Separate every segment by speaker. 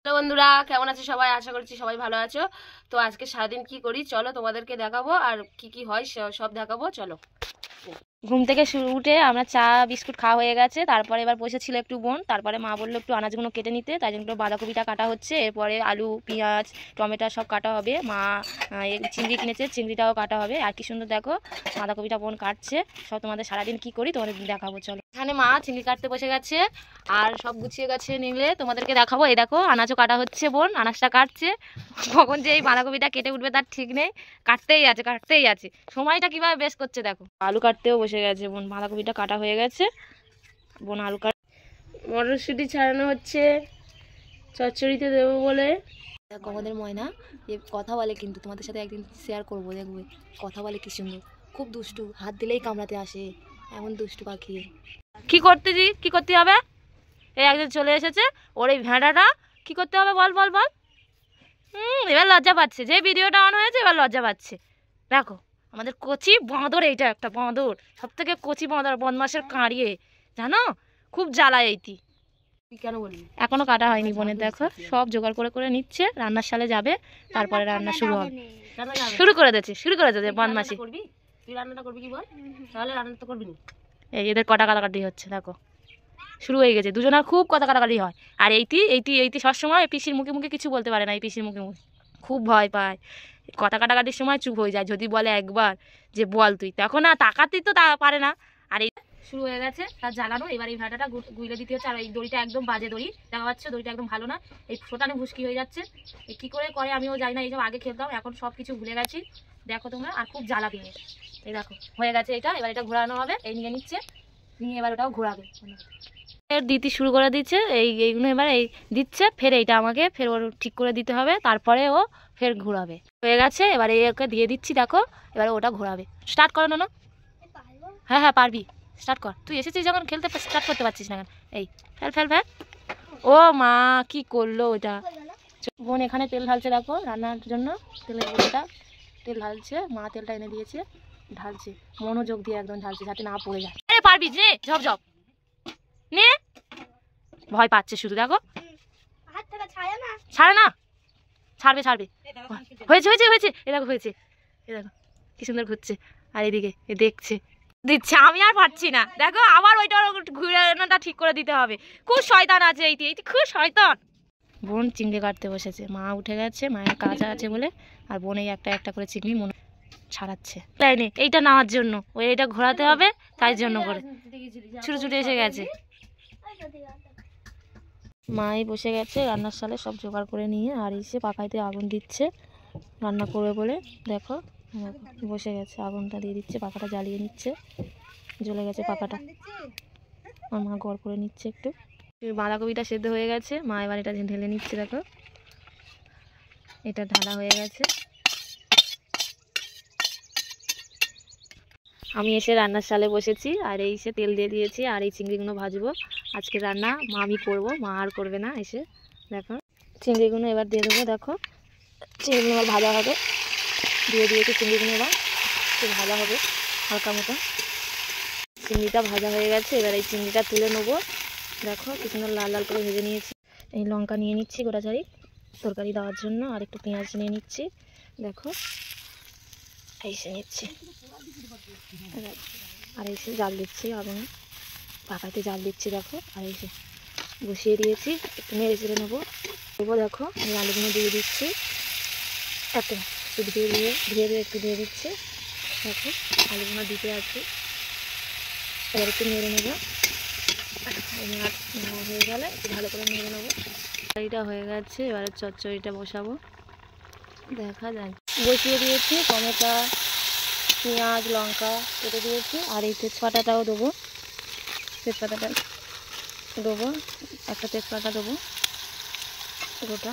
Speaker 1: Hello বন্ধুরা, কেমন আছো সবাই? আশা করছি সবাই ভালো আছো। তো আজকে সারাদিন কি করি চলো তোমাদেরকে দেখাবো, আর কি কি হয় সব দেখাবো। চলো। ঘুম থেকে উঠে আমরা চা বিস্কুট খাওয়া হয়ে গেছে। তারপরে এবার বসেছিল একটু বোন, তারপরে মা বললো একটু আনাজগুলো কেটে নিতে, তাই জন্য বাঁধাকপিটা কাটা হচ্ছে। এরপরে আলু পেঁয়াজ টমেটো সব কাটা হবে। মা চিংড়ি কিনেছে, চিংড়িটাও কাটা হবে। আর কি সুন্দর দেখো বাঁধাকপিটা বোন কাটছে। সব তোমাদের সারাদিন কি করি তোমাদের দেখাবো। চলো, এখানে মা চিংড়ি কাটতে বসে গেছে আর সব গুছিয়ে গেছে নিলে তোমাদেরকে দেখাবো। এই দেখো আনাজও কাটা হচ্ছে, বোন আনাজটা কাটছে। কখন যে এই বাঁধাকপিটা কেটে উঠবে তার ঠিক নেই, কাটতেই আছে। সময়টা কিভাবে বেশ করছে দেখো। আলু কাটতেও বসে গেছে বোন, বাঁধাকপিটা কাটা হয়ে গেছে। বোন আলু কাট, মটরশুঁটি ছাড়ানো হচ্ছে চচ্চড়িতে দেবো বলে। দেখো আমাদের ময়না এ কথা বলে, কিন্তু তোমাদের সাথে একদিন শেয়ার করবো, দেখবে কথা বলে কি সুন্দর। খুব দুষ্টু, হাত দিলেই কামড়াতে আসে, এমন দুষ্টু পাখি। কি করতে হবে? এই একজন চলে এসেছে, ওর এই ভেড়াটা কি করতে হবে বল বল বল। এবার লজ্জা পাচ্ছে, যে ভিডিওটা অন হয়েছে এবার লজ্জা পাচ্ছে। দেখো আমাদের কচি বাঁদর, এইটা একটা বাঁদর, সব থেকে কচি বাঁদর, বদমাসের কাঁড়িয়ে, জানো খুব জ্বালায় এইটি। কেন বলবি? এখনো কাটা হয়নি বোনের, দেখো সব জোগাড় করে করে নিচ্ছে, রান্নার সালে যাবে, তারপরে রান্না শুরু হবে। শুরু করে দিয়েছে বদমাসি। তুই রান্নাটা করবি কি বল? তাহলে রান্না তো করবি না। এই এদের কটা কাটাকাটি হচ্ছে দেখো, শুরু হয়ে গেছে, দুজনের খুব কথা কাটাকাটি হয়। আর এইটি সবসময় পিসির মুখে মুখে কিছু বলতে পারে না, এই পিসির মুখে মুখে খুব ভয় পায়। কথা কাটাকাটির সময় চুপ হয়ে যায়, যদি বলে একবার যে বল তুই, তখন আর তাকাতেই তো তা পারে না। আর এই শুরু হয়ে গেছে তার জ্বালানো। এবার এই ভাটাটা গুইলে দিতে হচ্ছে। আর এই দড়িটা একদম বাজে দড়ি, দেখা পাচ্ছে দড়িটা একদম ভালো না, এই ফোটানো ভুসকি হয়ে যাচ্ছে। এই কী করে আমিও জানি না, এইসব আগে খেলতাম, এখন সব কিছু ভুলে গেছি। দেখো তোমরা, আর খুব জ্বালা দিয়ে। এই দেখো হয়ে গেছে এটা, এবার এটা ঘোরানো হবে। এই নিয়ে নিচ্ছে, নিয়ে এবার ওটাও ঘোরাবে। দিতে শুরু করে দিচ্ছে, এইগুলো এবার এই দিচ্ছে, ফের এইটা আমাকে ফের ওর ঠিক করে দিতে হবে, তারপরে ও ফের ঘোরাবে। হয়ে গেছে, এবার ওকে দিয়ে দিচ্ছি, দেখো এবারে ওটা ঘোরাবে। স্টার্ট করো না? হ্যাঁ হ্যাঁ পারবি, স্টার্ট কর। তুই এসেছিস যখন খেলতে, স্টার্ট করতে পারছিস না কেন? এই ফেল। ও মা কি করলো ওটা? বোন এখানে তেল ঢালছে, দেখো রান্নার জন্য তেলের বড়িটা তেল ঢালছে, মা তেলটা এনে দিয়েছে, ঢালছে মনোযোগ দিয়ে একদম ঢালছে, যাতে না পড়ে যায়। আরে পারবি যে, ঝপ নে। ভয় পাচ্ছে শুধু, দেখো ছাড়ে না, ছাড়বে। হয়েছে এ দেখো হয়েছে, এ দেখো কি সুন্দর ঘুরছে। আর এদিকে এ দেখছে, দিচ্ছে, আমি আর পারছি না। দেখো আবার ওইটা ঘুরানোটা ঠিক করে দিতে হবে। খুব শয়তান আছে এইটি খুব শয়তান। বোন চিংড়ি কাটতে বসেছে, মা উঠে গেছে, মায়ের কাজ আছে বলে। আর বোন এই একটা করে চিংড়ি মনে ছাড়াচ্ছে লাইনে, এইটা নেওয়ার জন্য। ওই এটা ঘোরাতে হবে, তাই জন্য করে ছুটে এসে গেছে। মাই বসে গেছে রান্নার সালে সব জোগাড় করে নিয়ে, আর এসে পাখাইতে আগুন দিচ্ছে রান্না করবে বলে। দেখো বসে গেছে, আগুনটা দিয়ে দিচ্ছে, পাখাটা জ্বালিয়ে নিচ্ছে, জ্বলে গেছে পাখাটা। আমার মা গড় করে নিচ্ছে একটু। বাঁধাকপিটা সেদ্ধ হয়ে গেছে, মা এবার এটা ঢেলে নিচ্ছে। দেখো এটা ঢালা হয়ে গেছে। আমি এসে রান্নার সালে বসেছি, আর এই এসে তেল দিয়ে দিয়েছি, আর এই চিংড়িগুলো ভাজবো। আজকে রান্না আমি করবো, মা আর করবে না। এসে দেখো চিংড়িগুলো এবার দিয়ে দেবো। দেখো চিংড়িগুলো এবার ভাজা হবে, দিয়ে দিয়েছি চিংড়িগুলো, এবার ভাজা হবে হালকা মতো। চিংড়িটা ভাজা হয়ে গেছে, এবার এই চিংড়িটা তুলে নেবো। দেখো কি সুন্দর লাল লাল করে ভেজে নিয়েছি। এই লঙ্কা নিয়ে নিচ্ছি গোটা চারি তরকারি দেওয়ার জন্য, আর একটু পেঁয়াজ নিয়ে নিচ্ছি। দেখো এসে নিচ্ছি, আর এসে জাল দিচ্ছি আগুনে, পাখাতে জাল দিচ্ছি। দেখো আর এসে বসিয়ে দিয়েছি, একটু নেড়ে চেড়ে নেবো। দেখো আমি আলুগুলো দিয়ে দিচ্ছি, একটু ধীরে একটু দিয়ে দিচ্ছি। দেখো আলুগুলো দিতে আছি, এবার একটু নেড়ে নেবো। হয়ে গেলে একটু ভালো করে নেড়ে নেবো। তরকারিটা হয়ে গেছে, এবারে চচ্চড়িটা বসাবো। দেখা যায় বসিয়ে দিয়েছি, টমেটো পেঁয়াজ লঙ্কা কেটে দিয়েছি, আর এই তেজপাতাটাও দেবো, তেজপাতাটা দেবো, একটা তেজপাতা দেবো গোটা,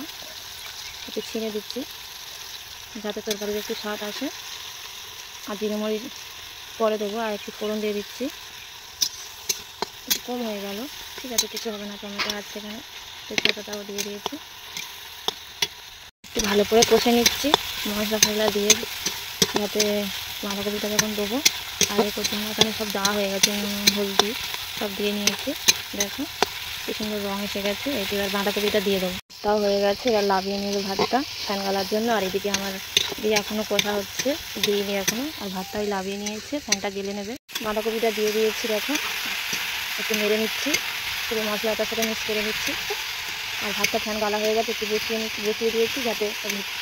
Speaker 1: একটু ছিঁড়ে দিচ্ছি যাতে তরকারির একটু স্বাদ আসে। আর জিরে মরিচ পরে দেবো, আর একটু ফোড়ন দিয়ে দিচ্ছি। একটু কম হয়ে গেল, ঠিক আছে কিছু হবে না, টমেটো আছে এখানে, তেজপাতাটাও দিয়ে দিয়েছি। একটু ভালো করে কষে নিচ্ছি মশলা দিয়ে, যাতে বাঁধাকপিটা যখন দেবো। আর এই কচি এখানে সব দেওয়া হয়ে গেছে, হলদি সব দিয়ে নিয়েছি। দেখো কি সুন্দর রং এসে গেছে। এবার বাঁধাকপিটা দিয়ে দেবো, তাও হয়ে গেছে। এবার লাভিয়ে নেবে ভাতটা ফ্যান গালার জন্য। আর এদিকে আমার দিয়ে এখনও কষা হচ্ছে, দিইনি এখনও। আর ভাতটা ওই লাভিয়ে নিয়েছে, ফ্যানটা গেলে নেবে। বাঁধাকপিটা দিয়ে দিয়েছি, দেখো একটু নেড়ে নিচ্ছি, পুরো মশলাটার সাথে মিক্স করে নিচ্ছি। আর ভাতটা ফ্যান গালা হয়ে গেছে, একটু বসিয়ে দিয়েছি যাতে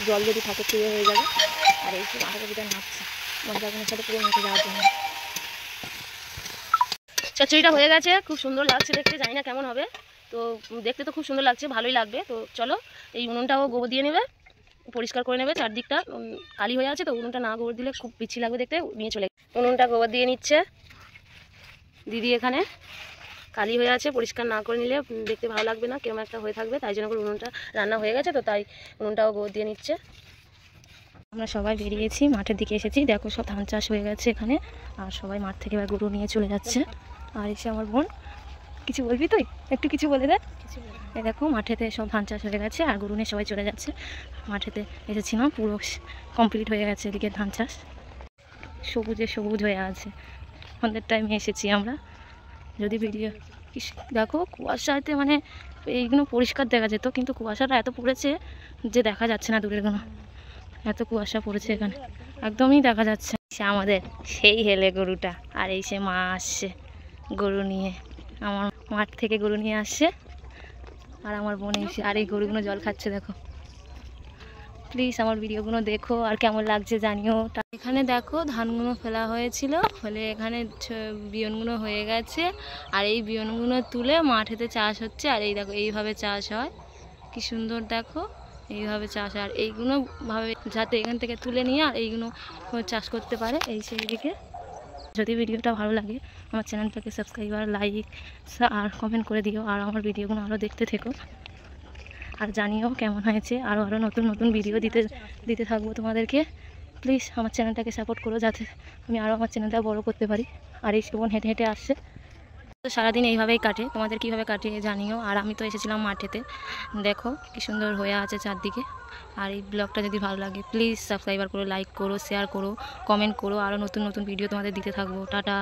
Speaker 1: জল যদি থাকে শুয়ে হয়ে যাবে। আর এই যে বাঁধাকপিটা নাড়ছি মশলাগুলোর সাথে পুরো মেখে যাওয়ার জন্য। চচ্চড়িটা হয়ে গেছে, খুব সুন্দর লাগছে দেখতে, জানি না কেমন হবে। তো দেখতে তো খুব সুন্দর লাগছে, ভালোই লাগবে। তো চলো এই উনুনটাও গোবর দিয়ে নেবে, পরিষ্কার করে নেবে। চারদিকটা কালি হয়ে আছে, তো উনুনটা না গোবর দিলে খুব পিছিয়ে লাগবে দেখতে, নিয়ে চলে উনুনটা গোবর দিয়ে নিচ্ছে দিদি। এখানে কালি হয়ে আছে, পরিষ্কার না করে নিলে দেখতে ভালো লাগবে না, কেমন একটা হয়ে থাকবে। তাই জন্য করে উনুনটা রান্না হয়ে গেছে, তো তাই উনুনটাও গোবর দিয়ে নিচ্ছে। আমরা সবাই বেরিয়েছি, মাঠের দিকে এসেছি। দেখো সব ধান চাষ হয়ে গেছে এখানে। আর সবাই মাঠ থেকে এবার গরু নিয়ে চলে যাচ্ছে। আর এসে আমার বোন, কিছু বলবি তুই? একটু কিছু বলে দে। এই দেখো মাঠেতে সব ধান চাষ হয়ে গেছে আর গরু নিয়ে সবাই চলে যাচ্ছে। মাঠেতে এসেছিলাম, পুরো কমপ্লিট হয়ে গেছে এদিকে ধান চাষ, সবুজে সবুজ হয়ে আছে। সন্ধ্যের টাইমে এসেছি আমরা। যদি ভিডিও দেখো কুয়াশাতে মানে এইগুলো পরিষ্কার দেখা যেত, কিন্তু কুয়াশাটা এত পড়েছে যে দেখা যাচ্ছে না দূরের কোনো। এত কুয়াশা পড়েছে এখানে, একদমই দেখা যাচ্ছে। আমাদের সেই হেলে গরুটা, আর এই সে মা আসছে গরু নিয়ে, আমার মাঠ থেকে গরু নিয়ে আসছে। আর আমার বোন এসে আর এই গরুগুলো জল খাচ্ছে দেখো। প্লিজ আমার ভিডিওগুলো দেখো আর কেমন লাগছে জানিও। এখানে দেখো ধানগুলো ফেলা হয়েছিল, ফলে এখানে বিয়নগুলো হয়ে গেছে। আর এই বিয়নগুলো তুলে মাঠেতে চাষ হচ্ছে। আর এই দেখো এইভাবে চাষ হয়, কি সুন্দর দেখো, এইভাবে চাষ। আর এইগুলো ভাবে যাতে এখান থেকে তুলে নিয়ে আর এইগুলো চাষ করতে পারে এই সেই দিকে। যদি ভিডিওটা ভালো লাগে আমার চ্যানেলটাকে সাবস্ক্রাইব আর লাইক আর কমেন্ট করে দিও। আর আমার ভিডিওগুলো আরও দেখতে থেকো আর জানিও কেমন হয়েছে। আরও নতুন নতুন ভিডিও দিতে থাকবো তোমাদেরকে। প্লিজ আমার চ্যানেলটাকে সাপোর্ট করো যাতে আমি আরও আমার চ্যানেলটা বড় করতে পারি। আর এই বোন হেঁটে হেঁটে আসছে, তো সারাদিন এইভাবেই কাটে। তোমাদের কীভাবে কাটে জানিও। আর আমি তো এসেছিলাম মাঠেতে, দেখো কি সুন্দর হয়ে আছে চারদিকে। আর এই ব্লগটা যদি ভালো লাগে প্লিজ সাবস্ক্রাইবার করো, লাইক করো, শেয়ার করো, কমেন্ট করো। আরও নতুন নতুন ভিডিও তোমাদের দিতে থাকবো। টাটা।